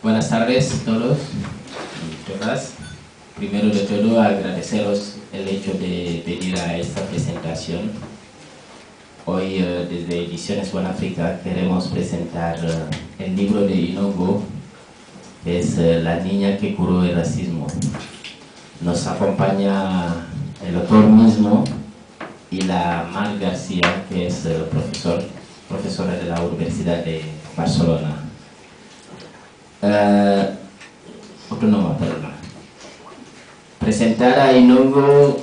Buenas tardes a todos y todas. Primero de todo, agradeceros el hecho de venir a esta presentación. Hoy, desde Ediciones Buenafrica, queremos presentar el libro de Inongo, que es La niña que curó el racismo. Nos acompaña el autor mismo y la Mar García, que es profesora de la Universidad de Barcelona. Autónoma, perdón. Presentar a Inongo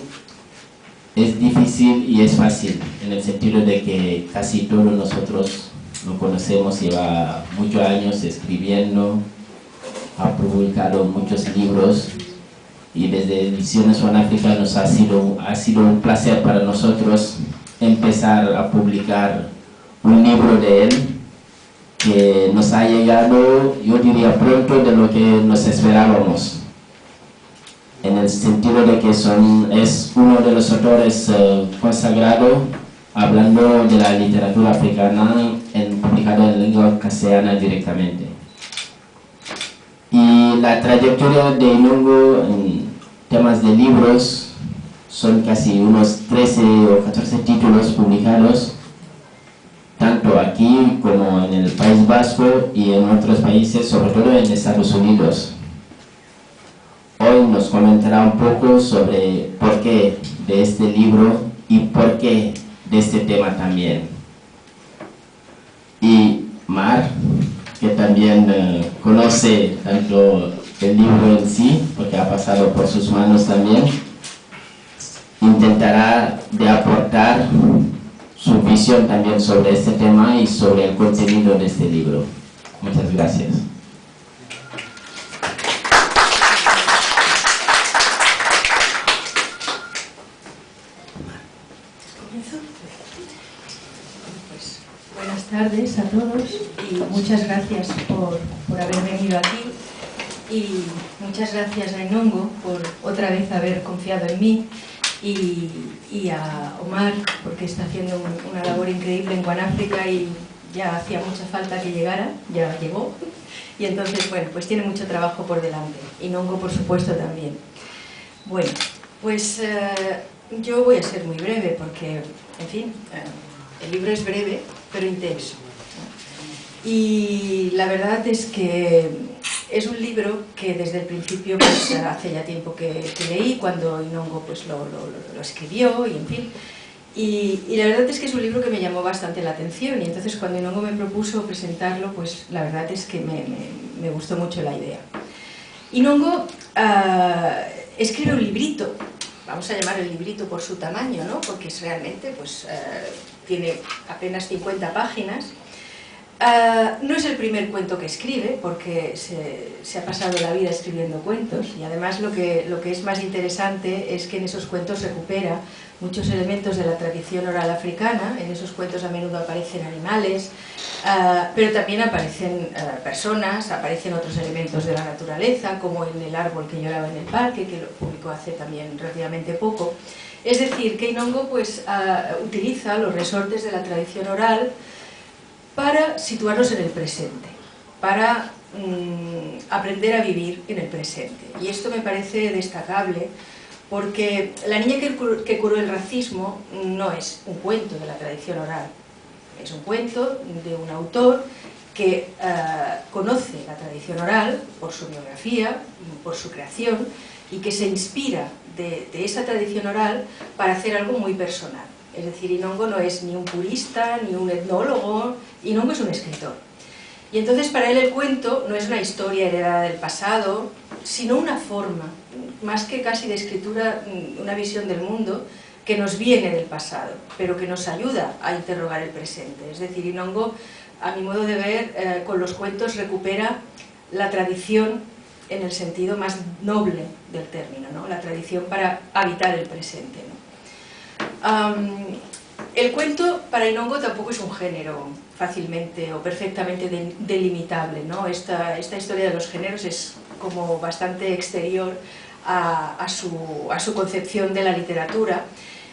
es difícil y es fácil, en el sentido de que casi todos nosotros lo conocemos, lleva muchos años escribiendo, ha publicado muchos libros, y desde Ediciones Buenafrica nos ha sido un placer para nosotros empezar a publicar un libro de él que nos ha llegado, yo diría, pronto de lo que nos esperábamos, en el sentido de que es uno de los autores consagrados hablando de la literatura africana, publicado en lengua castellana directamente. Y la trayectoria de Inongo en temas de libros son casi unos 13 o 14 títulos publicados, tanto aquí como en el País Vasco y en otros países, sobre todo en Estados Unidos. Hoy nos comentará un poco sobre por qué de este libro y por qué de este tema también. Y Mar, que también conoce tanto el libro en sí, porque ha pasado por sus manos también, intentará de aportar su visión también sobre este tema y sobre el contenido de este libro. Muchas gracias. Pues, buenas tardes a todos y muchas gracias por haber venido aquí, y muchas gracias a Inongo por otra vez haber confiado en mí, y a Omar, porque está haciendo una labor increíble en Buenafrica y ya hacía mucha falta que llegara, ya llegó, y entonces, bueno, pues tiene mucho trabajo por delante. Inongo, por supuesto, también. Bueno, pues yo voy a ser muy breve porque, en fin, el libro es breve, pero intenso. Y la verdad es que es un libro que desde el principio, pues, hace ya tiempo que leí, cuando Inongo pues, lo escribió, y en fin. Y la verdad es que es un libro que me llamó bastante la atención, y entonces cuando Inongo me propuso presentarlo, pues la verdad es que me gustó mucho la idea. Inongo escribe un librito, vamos a llamar el librito por su tamaño, ¿no? Porque es realmente, pues, tiene apenas 50 páginas. No es el primer cuento que escribe, porque se ha pasado la vida escribiendo cuentos, y además lo que es más interesante es que en esos cuentos recupera muchos elementos de la tradición oral africana. En esos cuentos a menudo aparecen animales, pero también aparecen personas, aparecen otros elementos de la naturaleza, como en El árbol que lloraba en el parque, que lo publicó hace también relativamente poco. Es decir, que Inongo pues, utiliza los resortes de la tradición oral para situarnos en el presente, para aprender a vivir en el presente. Y esto me parece destacable, porque La niña que curó el racismo no es un cuento de la tradición oral, es un cuento de un autor que conoce la tradición oral por su biografía, por su creación, y que se inspira de esa tradición oral para hacer algo muy personal. Es decir, Inongo no es ni un purista, ni un etnólogo, Inongo es un escritor. Y entonces para él el cuento no es una historia heredada del pasado, sino una forma, más que casi de escritura, una visión del mundo que nos viene del pasado, pero que nos ayuda a interrogar el presente. Es decir, Inongo, a mi modo de ver, con los cuentos recupera la tradición en el sentido más noble del término, ¿no? La tradición para habitar el presente, ¿no? El cuento para Inongo tampoco es un género fácilmente o perfectamente delimitable, ¿no? Esta historia de los géneros es como bastante exterior a su concepción de la literatura,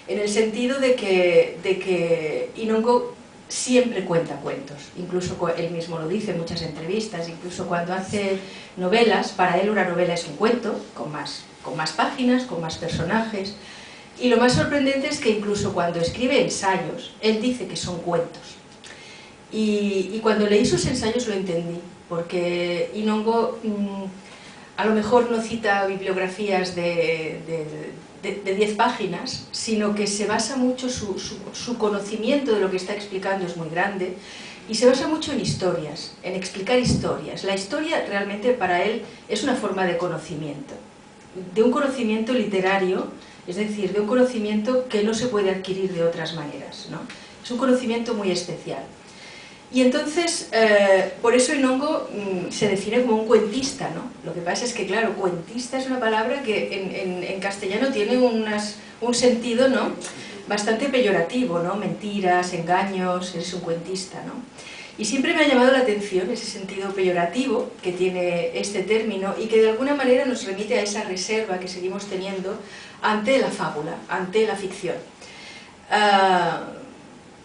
en el sentido de que Inongo siempre cuenta cuentos, incluso él mismo lo dice en muchas entrevistas, incluso cuando hace novelas, para él una novela es un cuento, con más páginas, con más personajes, y lo más sorprendente es que incluso cuando escribe ensayos, él dice que son cuentos. Y cuando leí sus ensayos lo entendí, porque Inongo a lo mejor no cita bibliografías de 10 páginas, sino que se basa mucho, su conocimiento de lo que está explicando es muy grande, y se basa mucho en historias, en explicar historias. La historia realmente para él es una forma de conocimiento, de un conocimiento literario, es decir, de un conocimiento que no se puede adquirir de otras maneras, ¿no? Es un conocimiento muy especial. Y entonces, por eso Inongo se define como un cuentista, ¿no? Lo que pasa es que, claro, cuentista es una palabra que en castellano tiene un sentido, ¿no?, bastante peyorativo, ¿no? Mentiras, engaños, eres un cuentista, ¿no? Y siempre me ha llamado la atención ese sentido peyorativo que tiene este término y que de alguna manera nos remite a esa reserva que seguimos teniendo ante la fábula, ante la ficción.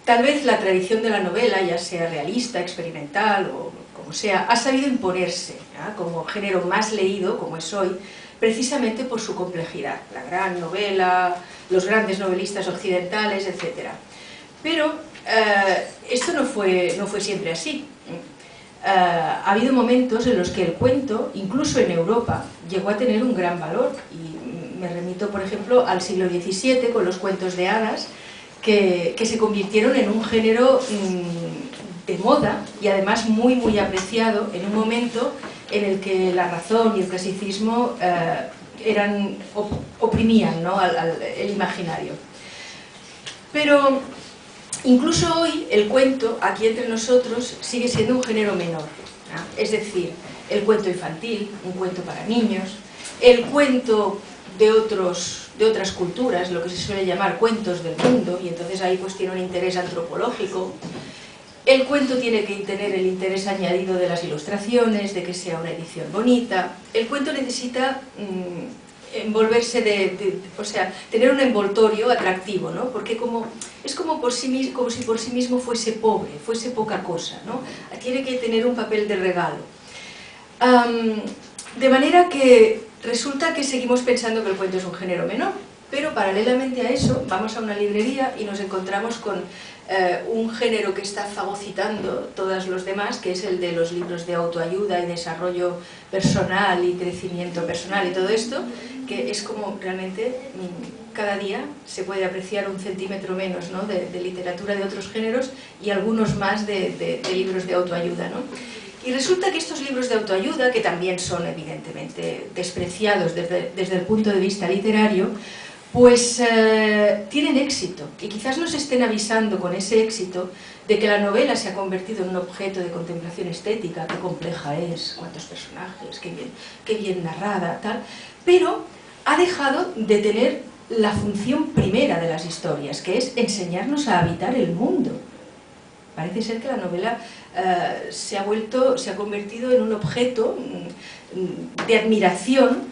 Tal vez la tradición de la novela, ya sea realista, experimental o como sea, ha sabido imponerse, ¿no?, como género más leído, como es hoy, precisamente por su complejidad. La gran novela, los grandes novelistas occidentales, etc. Pero esto no fue siempre así. Ha habido momentos en los que el cuento, incluso en Europa, llegó a tener un gran valor. Y me remito, por ejemplo, al siglo XVII con los cuentos de hadas, que se convirtieron en un género de moda y además muy muy apreciado en un momento en el que la razón y el clasicismo oprimían, ¿no?, el imaginario. Pero incluso hoy el cuento, aquí entre nosotros, sigue siendo un género menor, ¿no? Es decir, el cuento infantil, un cuento para niños, el cuento de otras culturas, lo que se suele llamar cuentos del mundo, y entonces ahí pues tiene un interés antropológico. El cuento tiene que tener el interés añadido de las ilustraciones, de que sea una edición bonita. El cuento necesita envolverse o sea, tener un envoltorio atractivo, ¿no? Porque es como si por sí mismo fuese pobre, fuese poca cosa, ¿no? Tiene que tener un papel de regalo. De manera que resulta que seguimos pensando que el cuento es un género menor, pero paralelamente a eso vamos a una librería y nos encontramos con un género que está fagocitando todos los demás, que es el de los libros de autoayuda y desarrollo personal y crecimiento personal y todo esto, que es como realmente cada día se puede apreciar un centímetro menos, ¿no?, de literatura de otros géneros y algunos más de libros de autoayuda, ¿no? Y resulta que estos libros de autoayuda, que también son evidentemente despreciados desde el punto de vista literario, pues tienen éxito, y quizás nos estén avisando con ese éxito de que la novela se ha convertido en un objeto de contemplación estética, qué compleja es, cuántos personajes, qué bien narrada, tal, pero ha dejado de tener la función primera de las historias, que es enseñarnos a habitar el mundo. Parece ser que la novela se ha convertido en un objeto de admiración,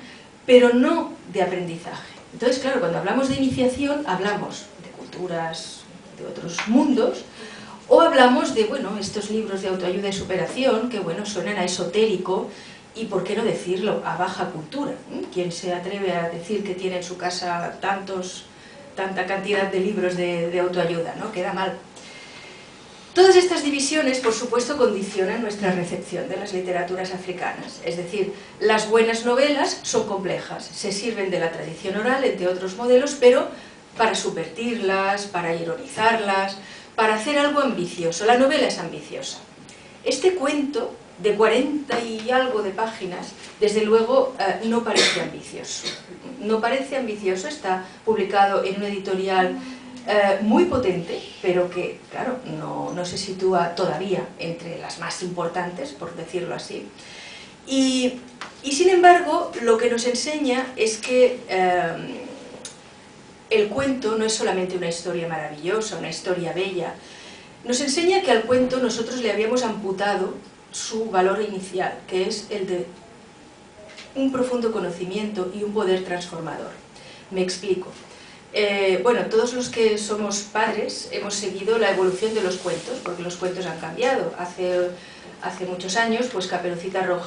pero no de aprendizaje. Entonces, claro, cuando hablamos de iniciación, hablamos de culturas de otros mundos, o hablamos de, bueno, estos libros de autoayuda y superación, que, bueno, suenan a esotérico, y por qué no decirlo, a baja cultura. ¿Quién se atreve a decir que tiene en su casa tanta cantidad de libros de autoayuda, ¿no? Queda mal. Todas estas divisiones, por supuesto, condicionan nuestra recepción de las literaturas africanas. Es decir, las buenas novelas son complejas, se sirven de la tradición oral, entre otros modelos, pero para subvertirlas, para ironizarlas, para hacer algo ambicioso. La novela es ambiciosa. Este cuento, de 40 y algo de páginas, desde luego no parece ambicioso. No parece ambicioso, está publicado en una editorial muy potente, pero que, claro, no se sitúa todavía entre las más importantes, por decirlo así. Y sin embargo, lo que nos enseña es que el cuento no es solamente una historia maravillosa, una historia bella. Nos enseña que al cuento nosotros le habíamos amputado su valor inicial, que es el de un profundo conocimiento y un poder transformador. Me explico. bueno, todos los que somos padres hemos seguido la evolución de los cuentos, porque los cuentos han cambiado. Hace muchos años, pues Caperucita Roja